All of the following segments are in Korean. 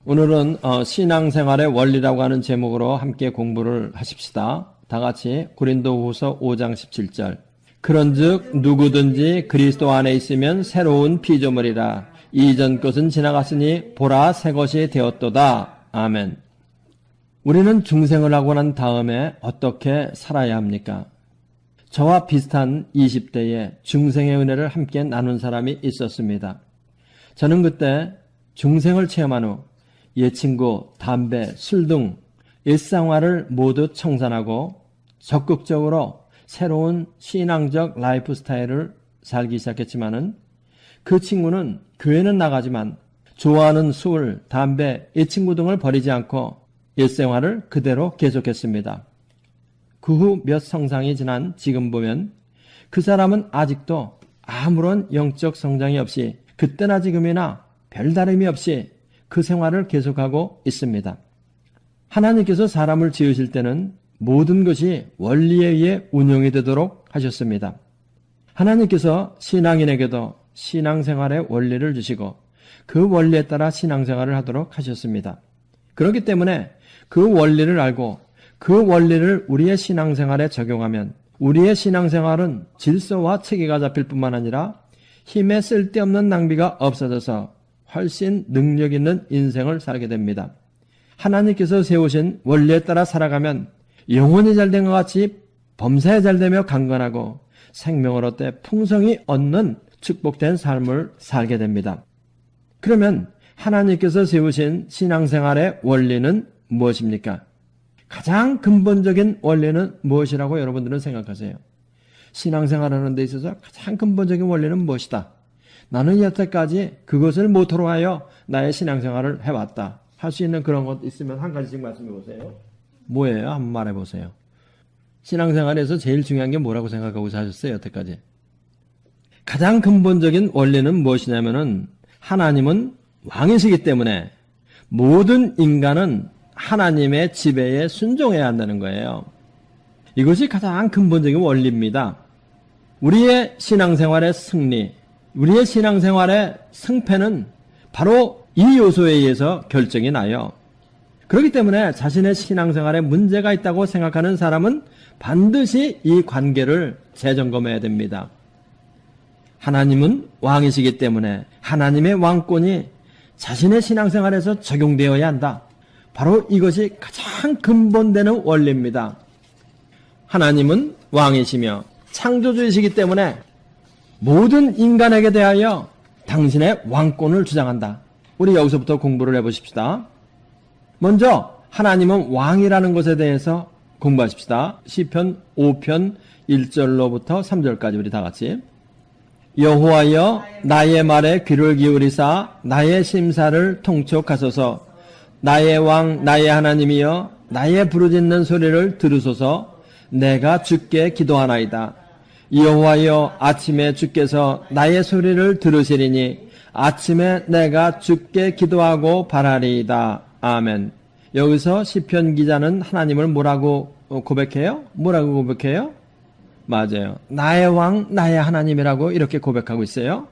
오늘은 신앙생활의 원리라고 하는 제목으로 함께 공부를 하십시다. 다 같이 고린도후서 5장 17절. 그런즉 누구든지 그리스도 안에 있으면 새로운 피조물이라. 이전 것은 지나갔으니 보라 새 것이 되었도다. 아멘. 우리는 중생을 하고 난 다음에 어떻게 살아야 합니까? 저와 비슷한 20대에 중생의 은혜를 함께 나눈 사람이 있었습니다. 저는 그때 중생을 체험한 후 옛 친구, 담배, 술 등 일상화를 모두 청산하고 적극적으로 새로운 신앙적 라이프 스타일을 살기 시작했지만은 그 친구는 교회는 나가지만 좋아하는 술, 담배, 옛 친구 등을 버리지 않고 일생활을 그대로 계속했습니다. 그 후 몇 성상이 지난 지금 보면 그 사람은 아직도 아무런 영적 성장이 없이 그때나 지금이나 별다름이 없이 그 생활을 계속하고 있습니다. 하나님께서 사람을 지으실 때는 모든 것이 원리에 의해 운영이 되도록 하셨습니다. 하나님께서 신앙인에게도 신앙생활의 원리를 주시고 그 원리에 따라 신앙생활을 하도록 하셨습니다. 그렇기 때문에 그 원리를 알고 그 원리를 우리의 신앙생활에 적용하면 우리의 신앙생활은 질서와 체계가 잡힐 뿐만 아니라 힘에 쓸데없는 낭비가 없어져서 훨씬 능력 있는 인생을 살게 됩니다. 하나님께서 세우신 원리에 따라 살아가면 영혼이 잘된 것 같이 범사에 잘되며 강건하고 생명을 얻되 풍성히 얻는 축복된 삶을 살게 됩니다. 그러면 하나님께서 세우신 신앙생활의 원리는 무엇입니까? 가장 근본적인 원리는 무엇이라고 여러분들은 생각하세요? 신앙생활하는 데 있어서 가장 근본적인 원리는 무엇이다? 나는 여태까지 그것을 모토로 하여 나의 신앙생활을 해왔다. 할 수 있는 그런 것 있으면 한 가지씩 말씀해 보세요. 뭐예요? 한번 말해 보세요. 신앙생활에서 제일 중요한 게 뭐라고 생각하고 사셨어요? 여태까지. 가장 근본적인 원리는 무엇이냐면은 하나님은 왕이시기 때문에 모든 인간은 하나님의 지배에 순종해야 한다는 거예요. 이것이 가장 근본적인 원리입니다. 우리의 신앙생활의 승리, 우리의 신앙생활의 승패는 바로 이 요소에 의해서 결정이 나요. 그렇기 때문에 자신의 신앙생활에 문제가 있다고 생각하는 사람은 반드시 이 관계를 재점검해야 됩니다. 하나님은 왕이시기 때문에 하나님의 왕권이 자신의 신앙생활에서 적용되어야 한다. 바로 이것이 가장 근본되는 원리입니다. 하나님은 왕이시며 창조주이시기 때문에 모든 인간에게 대하여 당신의 왕권을 주장한다. 우리 여기서부터 공부를 해보십시다. 먼저 하나님은 왕이라는 것에 대해서 공부하십시다. 시편 5편 1절로부터 3절까지 우리 다 같이. 여호와여 나의 말에 귀를 기울이사 나의 심사를 통촉하소서. 나의 왕 나의 하나님이여 나의 부르짖는 소리를 들으소서. 내가 주께 기도하나이다. 여호와여 아침에 주께서 나의 소리를 들으시리니 아침에 내가 주께 기도하고 바라리이다. 아멘. 여기서 시편 기자는 하나님을 뭐라고 고백해요? 뭐라고 고백해요? 맞아요. 나의 왕 나의 하나님이라고 이렇게 고백하고 있어요.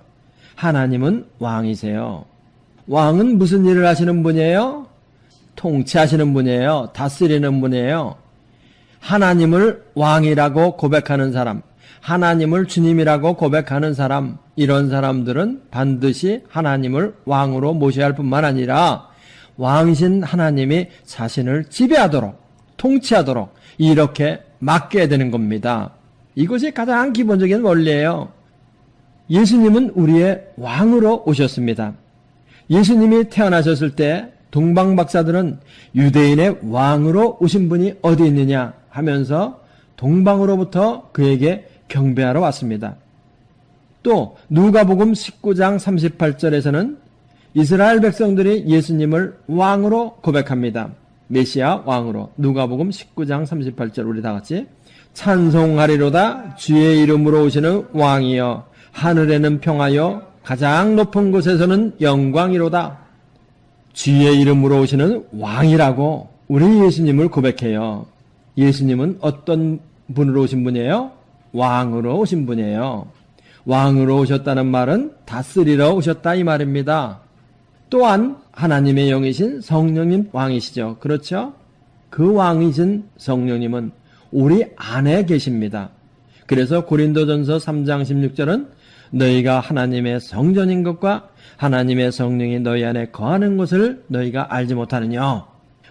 하나님은 왕이세요. 왕은 무슨 일을 하시는 분이에요? 통치하시는 분이에요. 다스리는 분이에요. 하나님을 왕이라고 고백하는 사람, 하나님을 주님이라고 고백하는 사람, 이런 사람들은 반드시 하나님을 왕으로 모셔야 할 뿐만 아니라 왕이신 하나님이 자신을 지배하도록, 통치하도록 이렇게 맡겨야 되는 겁니다. 이것이 가장 기본적인 원리예요. 예수님은 우리의 왕으로 오셨습니다. 예수님이 태어나셨을 때 동방박사들은 유대인의 왕으로 오신 분이 어디 있느냐 하면서 동방으로부터 그에게 경배하러 왔습니다. 또 누가복음 19장 38절에서는 이스라엘 백성들이 예수님을 왕으로 고백합니다. 메시아 왕으로. 누가복음 19장 38절 우리 다 같이 찬송하리로다 주의 이름으로 오시는 왕이여 하늘에는 평화여 가장 높은 곳에서는 영광이로다. 주의 이름으로 오시는 왕이라고 우리 예수님을 고백해요. 예수님은 어떤 분으로 오신 분이에요? 왕으로 오신 분이에요. 왕으로 오셨다는 말은 다스리러 오셨다 이 말입니다. 또한 하나님의 영이신 성령님 왕이시죠. 그렇죠? 그 왕이신 성령님은 우리 안에 계십니다. 그래서 고린도전서 3장 16절은 너희가 하나님의 성전인 것과 하나님의 성령이 너희 안에 거하는 것을 너희가 알지 못하느냐.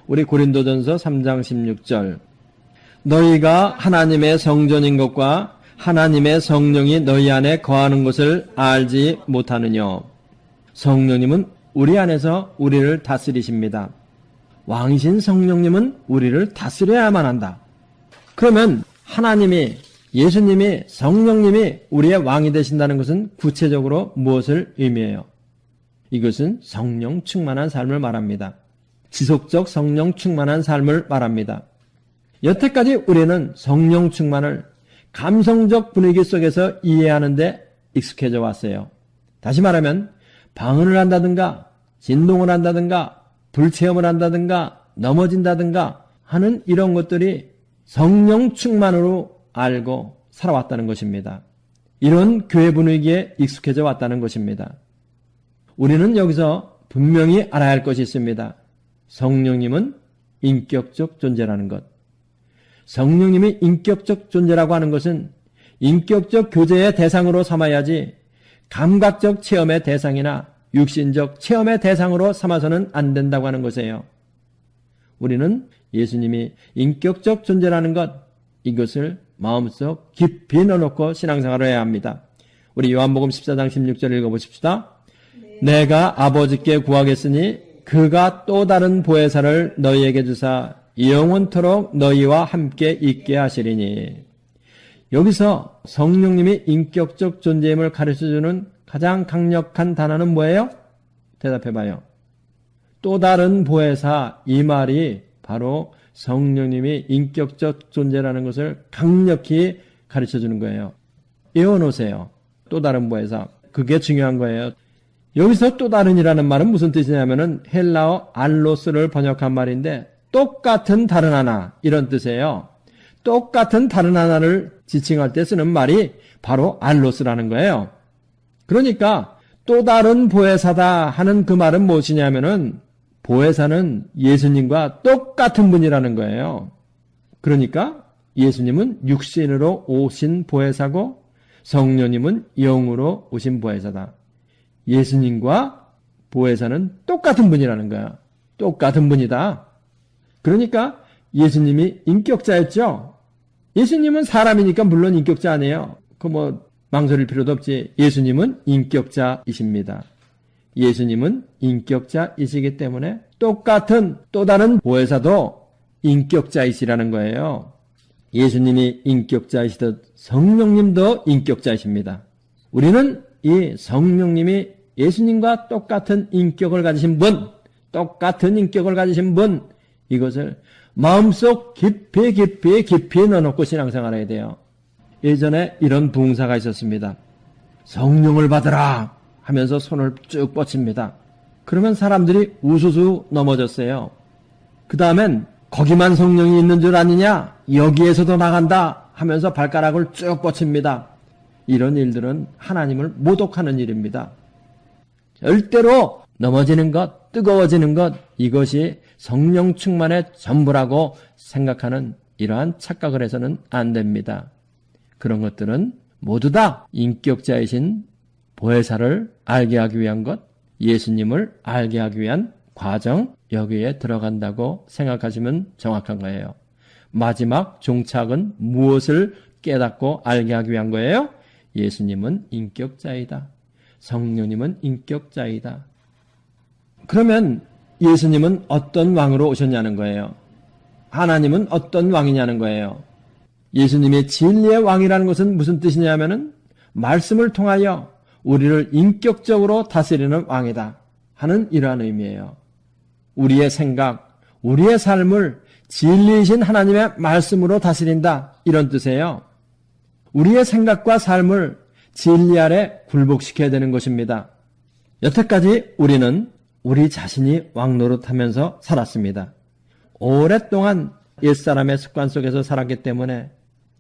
우리 고린도전서 3장 16절 너희가 하나님의 성전인 것과 하나님의 성령이 너희 안에 거하는 것을 알지 못하느냐. 성령님은 우리 안에서 우리를 다스리십니다. 왕이신 성령님은 우리를 다스려야만 한다. 그러면 하나님이, 예수님이, 성령님이 우리의 왕이 되신다는 것은 구체적으로 무엇을 의미해요? 이것은 성령 충만한 삶을 말합니다. 지속적 성령 충만한 삶을 말합니다. 여태까지 우리는 성령 충만을 감성적 분위기 속에서 이해하는데 익숙해져 왔어요. 다시 말하면 방언을 한다든가 진동을 한다든가 불체험을 한다든가 넘어진다든가 하는 이런 것들이 성령 충만으로 알고 살아왔다는 것입니다. 이런 교회 분위기에 익숙해져 왔다는 것입니다. 우리는 여기서 분명히 알아야 할 것이 있습니다. 성령님은 인격적 존재라는 것. 성령님이 인격적 존재라고 하는 것은 인격적 교제의 대상으로 삼아야지 감각적 체험의 대상이나 육신적 체험의 대상으로 삼아서는 안 된다고 하는 것이에요. 우리는 예수님이 인격적 존재라는 것, 이것을 마음속 깊이 넣어놓고 신앙생활을 해야 합니다. 우리 요한복음 14장 16절 읽어보십시다. 내가 아버지께 구하겠으니 그가 또 다른 보혜사를 너희에게 주사 영원토록 너희와 함께 있게 하시리니. 여기서 성령님이 인격적 존재임을 가르쳐주는 가장 강력한 단어는 뭐예요? 대답해봐요. 또 다른 보혜사, 이 말이 바로 성령님이 인격적 존재라는 것을 강력히 가르쳐주는 거예요. 외워놓으세요. 또 다른 보혜사. 그게 중요한 거예요. 여기서 또 다른이라는 말은 무슨 뜻이냐면은 헬라어 알로스를 번역한 말인데 똑같은 다른 하나 이런 뜻이에요. 똑같은 다른 하나를 지칭할 때 쓰는 말이 바로 알로스라는 거예요. 그러니까 또 다른 보혜사다 하는 그 말은 무엇이냐면은 보혜사는 예수님과 똑같은 분이라는 거예요. 그러니까 예수님은 육신으로 오신 보혜사고 성령님은 영으로 오신 보혜사다. 예수님과 보혜사는 똑같은 분이라는 거야. 똑같은 분이다. 그러니까 예수님이 인격자였죠. 예수님은 사람이니까 물론 인격자 아니에요. 망설일 필요도 없지. 예수님은 인격자이십니다. 예수님은 인격자이시기 때문에 똑같은 또 다른 보혜사도 인격자이시라는 거예요. 예수님이 인격자이시듯 성령님도 인격자이십니다. 우리는 이 성령님이 예수님과 똑같은 인격을 가지신 분, 똑같은 인격을 가지신 분, 이것을 마음속 깊이 넣어놓고 신앙생활해야 돼요. 예전에 이런 부흥사가 있었습니다. 성령을 받으라 하면서 손을 쭉 뻗칩니다. 그러면 사람들이 우수수 넘어졌어요. 그 다음엔 거기만 성령이 있는 줄 아느냐? 여기에서도 나간다 하면서 발가락을 쭉 뻗칩니다. 이런 일들은 하나님을 모독하는 일입니다. 절대로 넘어지는 것, 뜨거워지는 것, 이것이 성령 충만의 전부라고 생각하는 이러한 착각을 해서는 안 됩니다. 그런 것들은 모두 다 인격자이신 보혜사를 알게 하기 위한 것, 예수님을 알게 하기 위한 과정, 여기에 들어간다고 생각하시면 정확한 거예요. 마지막 종착은 무엇을 깨닫고 알게 하기 위한 거예요? 예수님은 인격자이다. 성령님은 인격자이다. 그러면 예수님은 어떤 왕으로 오셨냐는 거예요. 하나님은 어떤 왕이냐는 거예요. 예수님이 진리의 왕이라는 것은 무슨 뜻이냐면은 말씀을 통하여 우리를 인격적으로 다스리는 왕이다 하는 이러한 의미예요. 우리의 생각, 우리의 삶을 진리이신 하나님의 말씀으로 다스린다. 이런 뜻이에요. 우리의 생각과 삶을 진리 아래 굴복시켜야 되는 것입니다. 여태까지 우리는 우리 자신이 왕노릇하면서 살았습니다. 오랫동안 옛사람의 습관 속에서 살았기 때문에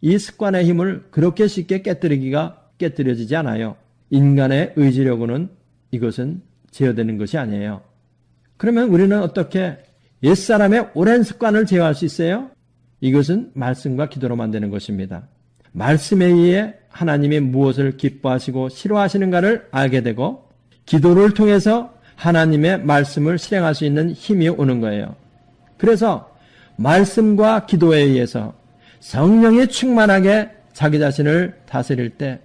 이 습관의 힘을 그렇게 쉽게 깨뜨려지지 않아요. 인간의 의지력으로는 이것은 제어되는 것이 아니에요. 그러면 우리는 어떻게 옛사람의 오랜 습관을 제어할 수 있어요? 이것은 말씀과 기도로만 되는 것입니다. 말씀에 의해 하나님이 무엇을 기뻐하시고 싫어하시는가를 알게 되고 기도를 통해서 하나님의 말씀을 실행할 수 있는 힘이 오는 거예요. 그래서 말씀과 기도에 의해서 성령이 충만하게 자기 자신을 다스릴 때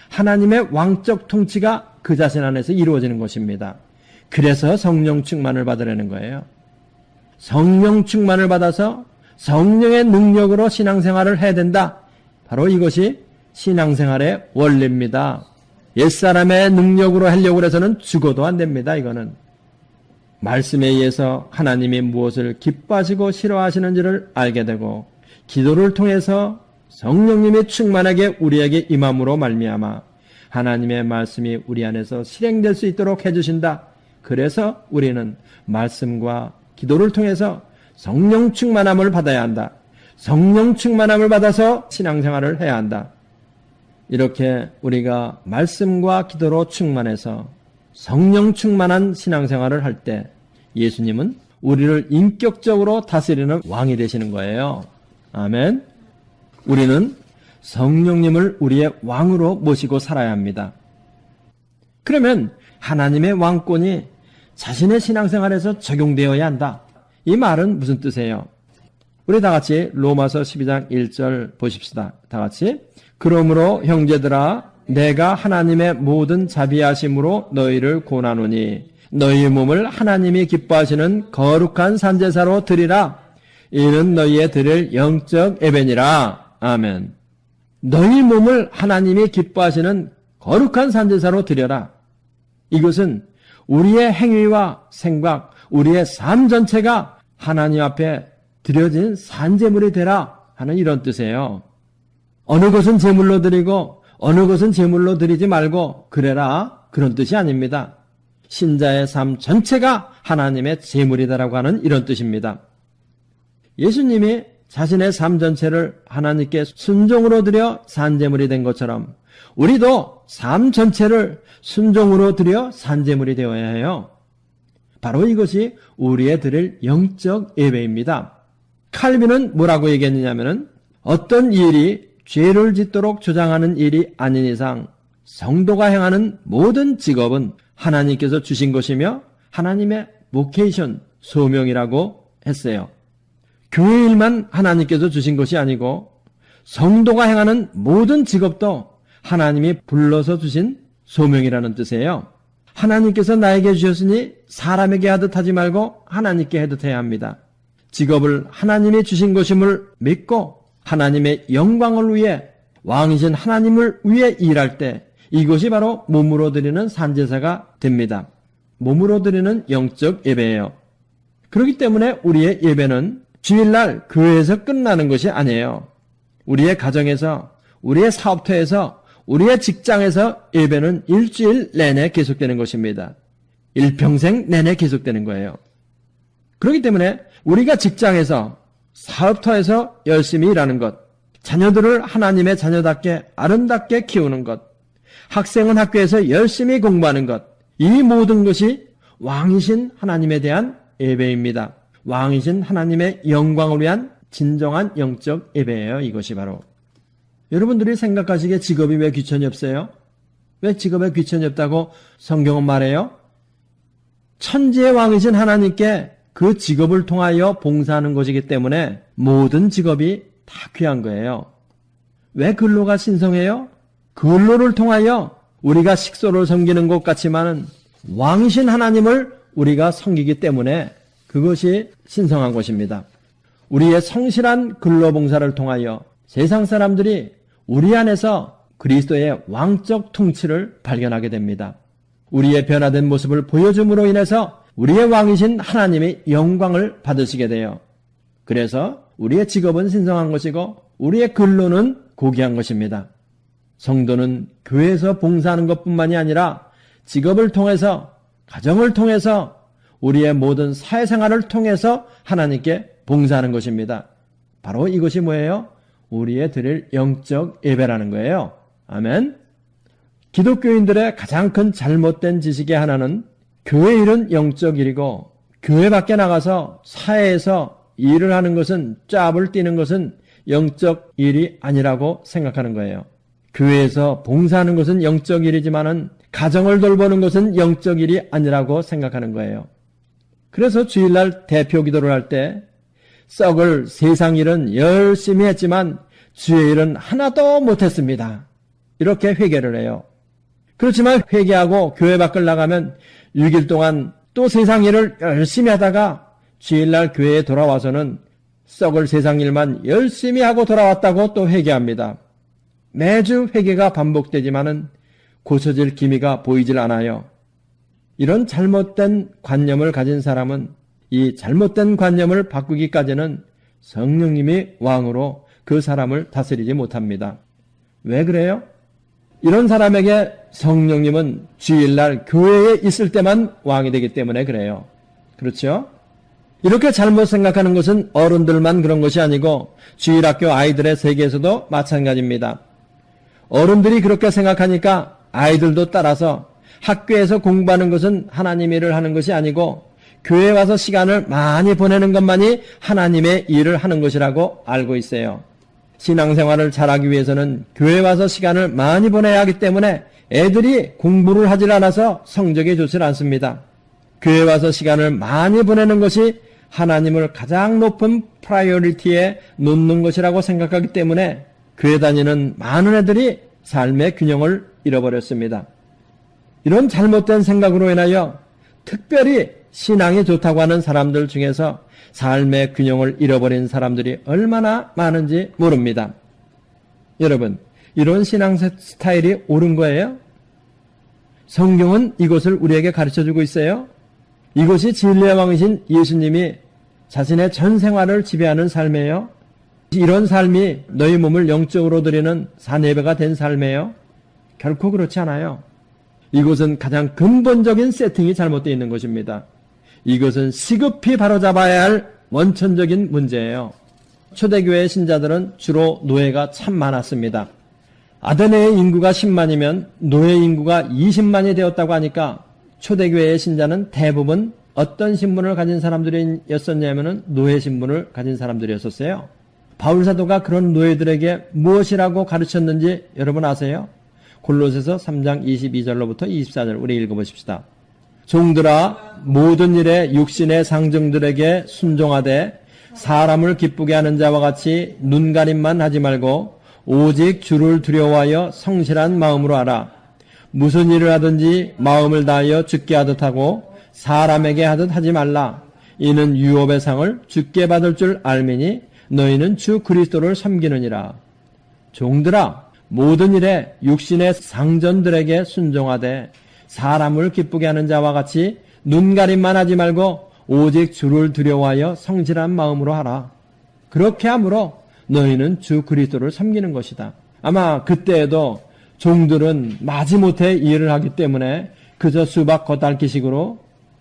하나님의 왕적 통치가 그 자신 안에서 이루어지는 것입니다. 그래서 성령 충만을 받으려는 거예요. 성령 충만을 받아서 성령의 능력으로 신앙생활을 해야 된다. 바로 이것이 신앙생활의 원리입니다. 옛사람의 능력으로 하려고 해서는 죽어도 안 됩니다. 이거는 말씀에 의해서 하나님이 무엇을 기뻐하시고 싫어하시는지를 알게 되고 기도를 통해서 성령님이 충만하게 우리에게 임함으로 말미암아 하나님의 말씀이 우리 안에서 실행될 수 있도록 해주신다. 그래서 우리는 말씀과 기도를 통해서 성령 충만함을 받아야 한다. 성령 충만함을 받아서 신앙생활을 해야 한다. 이렇게 우리가 말씀과 기도로 충만해서 성령 충만한 신앙생활을 할 때 예수님은 우리를 인격적으로 다스리는 왕이 되시는 거예요. 아멘. 우리는 성령님을 우리의 왕으로 모시고 살아야 합니다. 그러면 하나님의 왕권이 자신의 신앙생활에서 적용되어야 한다. 이 말은 무슨 뜻이에요? 우리 다 같이 로마서 12장 1절 보십시다. 다 같이. 그러므로 형제들아 내가 하나님의 모든 자비하심으로 너희를 고나노니 너희 몸을 하나님이 기뻐하시는 거룩한 산제사로 드리라. 이는 너희의 드릴 영적 예배니라. 아멘. 너희 몸을 하나님이 기뻐하시는 거룩한 산제사로 드려라. 이것은 우리의 행위와 생각, 우리의 삶 전체가 하나님 앞에 드려진 산제물이 되라 하는 이런 뜻이에요. 어느 것은 제물로 드리고 어느 것은 제물로 드리지 말고 그래라 그런 뜻이 아닙니다. 신자의 삶 전체가 하나님의 제물이다라고 하는 이런 뜻입니다. 예수님이 자신의 삶 전체를 하나님께 순종으로 드려 산제물이 된 것처럼 우리도 삶 전체를 순종으로 드려 산제물이 되어야 해요. 바로 이것이 우리의 드릴 영적 예배입니다. 칼빈은 뭐라고 얘기했느냐면은 어떤 일이 죄를 짓도록 조장하는 일이 아닌 이상 성도가 행하는 모든 직업은 하나님께서 주신 것이며 하나님의 보케이션, 소명이라고 했어요. 교회 일만 하나님께서 주신 것이 아니고 성도가 행하는 모든 직업도 하나님이 불러서 주신 소명이라는 뜻이에요. 하나님께서 나에게 주셨으니 사람에게 하듯 하지 말고 하나님께 하듯 해야 합니다. 직업을 하나님이 주신 것임을 믿고 하나님의 영광을 위해 왕이신 하나님을 위해 일할 때 이것이 바로 몸으로 드리는 산제사가 됩니다. 몸으로 드리는 영적 예배예요. 그렇기 때문에 우리의 예배는 주일날 교회에서 끝나는 것이 아니에요. 우리의 가정에서, 우리의 사업터에서, 우리의 직장에서 예배는 일주일 내내 계속되는 것입니다. 일평생 내내 계속되는 거예요. 그렇기 때문에 우리가 직장에서, 사업터에서 열심히 일하는 것, 자녀들을 하나님의 자녀답게 아름답게 키우는 것, 학생은 학교에서 열심히 공부하는 것, 이 모든 것이 왕이신 하나님에 대한 예배입니다. 왕이신 하나님의 영광을 위한 진정한 영적 예배예요. 이것이 바로. 여러분들이 생각하시기에 직업이 왜 귀천이 없어요? 왜 직업에 귀천이 없다고 성경은 말해요? 천지의 왕이신 하나님께 그 직업을 통하여 봉사하는 것이기 때문에 모든 직업이 다 귀한 거예요. 왜 근로가 신성해요? 근로를 통하여 우리가 식소를 섬기는 것 같지만은 왕이신 하나님을 우리가 섬기기 때문에 그것이 신성한 것입니다. 우리의 성실한 근로봉사를 통하여 세상 사람들이 우리 안에서 그리스도의 왕적 통치를 발견하게 됩니다. 우리의 변화된 모습을 보여줌으로 인해서 우리의 왕이신 하나님의 영광을 받으시게 돼요. 그래서 우리의 직업은 신성한 것이고 우리의 근로는 고귀한 것입니다. 성도는 교회에서 봉사하는 것뿐만이 아니라 직업을 통해서, 가정을 통해서, 우리의 모든 사회생활을 통해서 하나님께 봉사하는 것입니다. 바로 이것이 뭐예요? 우리의 드릴 영적 예배라는 거예요. 아멘. 기독교인들의 가장 큰 잘못된 지식의 하나는 교회 일은 영적 일이고 교회 밖에 나가서 사회에서 일을 하는 것은, 짭을 띄는 것은 영적 일이 아니라고 생각하는 거예요. 교회에서 봉사하는 것은 영적 일이지만은 가정을 돌보는 것은 영적 일이 아니라고 생각하는 거예요. 그래서 주일날 대표 기도를 할 때 썩을 세상 일은 열심히 했지만 주의 일은 하나도 못했습니다. 이렇게 회개를 해요. 그렇지만 회개하고 교회 밖을 나가면 6일 동안 또 세상 일을 열심히 하다가 주일날 교회에 돌아와서는 썩을 세상 일만 열심히 하고 돌아왔다고 또 회개합니다. 매주 회개가 반복되지만은 고쳐질 기미가 보이질 않아요. 이런 잘못된 관념을 가진 사람은 이 잘못된 관념을 바꾸기까지는 성령님이 왕으로 그 사람을 다스리지 못합니다. 왜 그래요? 이런 사람에게 성령님은 주일날 교회에 있을 때만 왕이 되기 때문에 그래요. 그렇죠? 이렇게 잘못 생각하는 것은 어른들만 그런 것이 아니고 주일학교 아이들의 세계에서도 마찬가지입니다. 어른들이 그렇게 생각하니까 아이들도 따라서 학교에서 공부하는 것은 하나님 일을 하는 것이 아니고 교회에 와서 시간을 많이 보내는 것만이 하나님의 일을 하는 것이라고 알고 있어요. 신앙생활을 잘하기 위해서는 교회에 와서 시간을 많이 보내야 하기 때문에 애들이 공부를 하질 않아서 성적이 좋질 않습니다. 교회에 와서 시간을 많이 보내는 것이 하나님을 가장 높은 프라이어리티에 놓는 것이라고 생각하기 때문에 교회 다니는 많은 애들이 삶의 균형을 잃어버렸습니다. 이런 잘못된 생각으로 인하여 특별히 신앙이 좋다고 하는 사람들 중에서 삶의 균형을 잃어버린 사람들이 얼마나 많은지 모릅니다. 여러분, 이런 신앙 스타일이 옳은 거예요? 성경은 이것을 우리에게 가르쳐주고 있어요. 이것이 진리의 왕이신 예수님이 자신의 전 생활을 지배하는 삶이에요. 이런 삶이 너희 몸을 영적으로 드리는 사내배가 된 삶이에요. 결코 그렇지 않아요. 이것은 가장 근본적인 세팅이 잘못되어 있는 것입니다. 이것은 시급히 바로잡아야 할 원천적인 문제예요. 초대교회 신자들은 주로 노예가 참 많았습니다. 아테네의 인구가 10만이면 노예 인구가 20만이 되었다고 하니까 초대교회의 신자는 대부분 어떤 신분을 가진 사람들이었었냐면은 노예 신분을 가진 사람들이었었어요. 바울 사도가 그런 노예들에게 무엇이라고 가르쳤는지 여러분 아세요? 골로새서 3장 22절로부터 24절 우리 읽어보십시다. 종들아 모든 일에 육신의 상정들에게 순종하되 사람을 기쁘게 하는 자와 같이 눈가림만 하지 말고 오직 주를 두려워하여 성실한 마음으로 하라. 무슨 일을 하든지 마음을 다하여 주께 하듯 하고 사람에게 하듯 하지 말라. 이는 유업의 상을 주께 받을 줄 알미니 너희는 주 그리스도를 섬기느니라. 종들아 모든 일에 육신의 상전들에게 순종하되 사람을 기쁘게 하는 자와 같이 눈가림만 하지 말고 오직 주를 두려워하여 성실한 마음으로 하라. 그렇게 함으로 너희는 주 그리스도를 섬기는 것이다. 아마 그때에도 종들은 마지못해 일을 하기 때문에 그저 수박 겉핥기식으로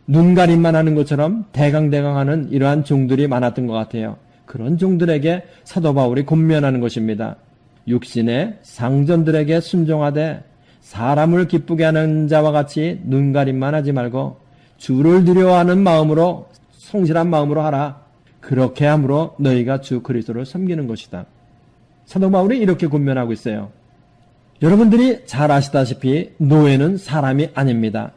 눈가림만 하는 것처럼 대강대강하는 이러한 종들이 많았던 것 같아요. 그런 종들에게 사도 바울이 권면하는 것입니다. 육신의 상전들에게 순종하되 사람을 기쁘게 하는 자와 같이 눈가림만 하지 말고 주를 두려워하는 마음으로 성실한 마음으로 하라. 그렇게 함으로 너희가 주 그리스도를 섬기는 것이다. 사도 바울이 이렇게 권면하고 있어요. 여러분들이 잘 아시다시피 노예는 사람이 아닙니다.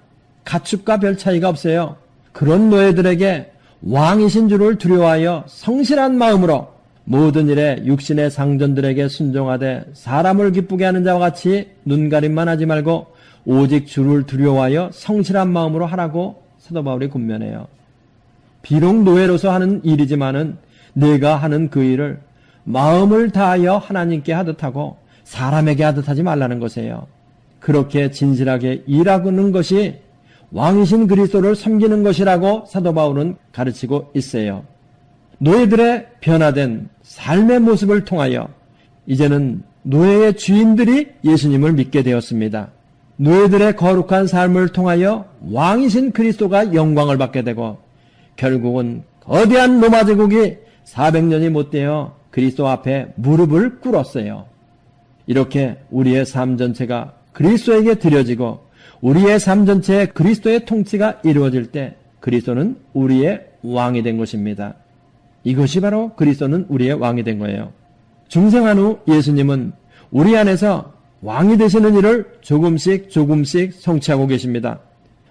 가축과 별 차이가 없어요. 그런 노예들에게 왕이신 주를 두려워하여 성실한 마음으로 모든 일에 육신의 상전들에게 순종하되 사람을 기쁘게 하는 자와 같이 눈가림만 하지 말고 오직 주를 두려워하여 성실한 마음으로 하라고 사도 바울이 권면해요. 비록 노예로서 하는 일이지만은 내가 하는 그 일을 마음을 다하여 하나님께 하듯 하고 사람에게 하듯 하지 말라는 것이에요. 그렇게 진실하게 일하는 것이 왕이신 그리스도를 섬기는 것이라고 사도 바울은 가르치고 있어요. 노예들의 변화된 삶의 모습을 통하여 이제는 노예의 주인들이 예수님을 믿게 되었습니다. 노예들의 거룩한 삶을 통하여 왕이신 그리스도가 영광을 받게 되고 결국은 거대한 로마 제국이 400년이 못되어 그리스도 앞에 무릎을 꿇었어요. 이렇게 우리의 삶 전체가 그리스도에게 드려지고 우리의 삶 전체에 그리스도의 통치가 이루어질 때 그리스도는 우리의 왕이 된 것입니다. 이것이 바로 그리스도는 우리의 왕이 된 거예요. 중생한 후 예수님은 우리 안에서 왕이 되시는 일을 조금씩 성취하고 계십니다.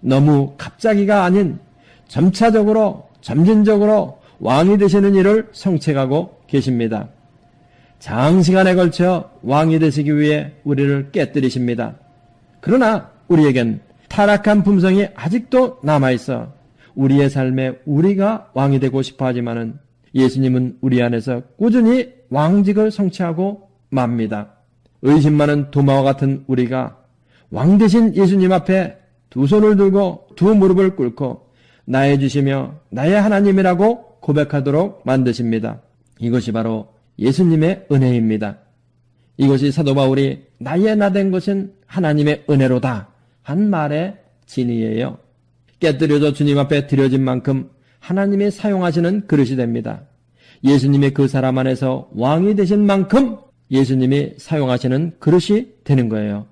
너무 갑자기가 아닌 점차적으로 점진적으로 왕이 되시는 일을 성취하고 계십니다. 장시간에 걸쳐 왕이 되시기 위해 우리를 깨뜨리십니다. 그러나 우리에겐 타락한 품성이 아직도 남아있어 우리의 삶에 우리가 왕이 되고 싶어 하지만은 예수님은 우리 안에서 꾸준히 왕직을 성취하고 맙니다. 의심 많은 도마와 같은 우리가 왕 되신 예수님 앞에 두 손을 들고 두 무릎을 꿇고 나의 주시며 나의 하나님이라고 고백하도록 만드십니다. 이것이 바로 예수님의 은혜입니다. 이것이 사도 바울이 나의 나 된 것은 하나님의 은혜로다 한 말의 진리예요. 깨뜨려져 주님 앞에 드려진 만큼 하나님이 사용하시는 그릇이 됩니다. 예수님이 그 사람 안에서 왕이 되신 만큼 예수님이 사용하시는 그릇이 되는 거예요.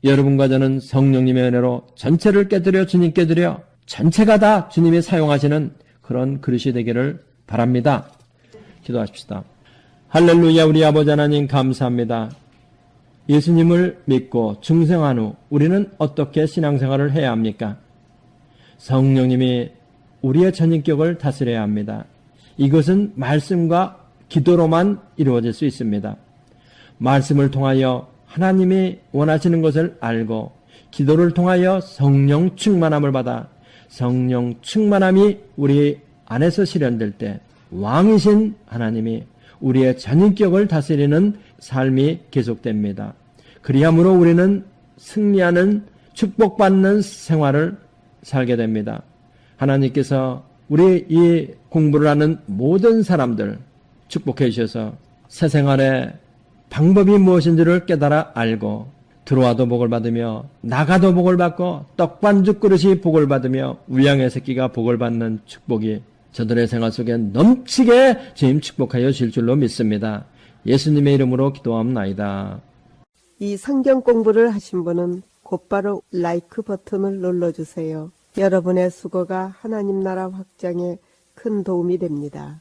여러분과 저는 성령님의 은혜로 전체를 깨뜨려 주님께 드려 전체가 다 주님이 사용하시는 그런 그릇이 되기를 바랍니다. 기도하십시다. 할렐루야. 우리 아버지 하나님 감사합니다. 예수님을 믿고 중생한 후 우리는 어떻게 신앙생활을 해야 합니까? 성령님이 우리의 전인격을 다스려야 합니다. 이것은 말씀과 기도로만 이루어질 수 있습니다. 말씀을 통하여 하나님이 원하시는 것을 알고 기도를 통하여 성령 충만함을 받아 성령 충만함이 우리 안에서 실현될 때 왕이신 하나님이 우리의 전인격을 다스리는 삶이 계속됩니다. 그리함으로 우리는 승리하는 축복받는 생활을 살게 됩니다. 하나님께서 우리 이 공부를 하는 모든 사람들 축복해 주셔서 새 생활의 방법이 무엇인지를 깨달아 알고 들어와도 복을 받으며 나가도 복을 받고 떡반죽 그릇이 복을 받으며 우양의 새끼가 복을 받는 축복이 저들의 생활 속에 넘치게 주님 축복하여 주실 줄로 믿습니다. 예수님의 이름으로 기도합나이다. 이 성경 공부를 하신 분은 곧바로 라이크 버튼을 눌러주세요. 여러분의 수고가 하나님 나라 확장에 큰 도움이 됩니다.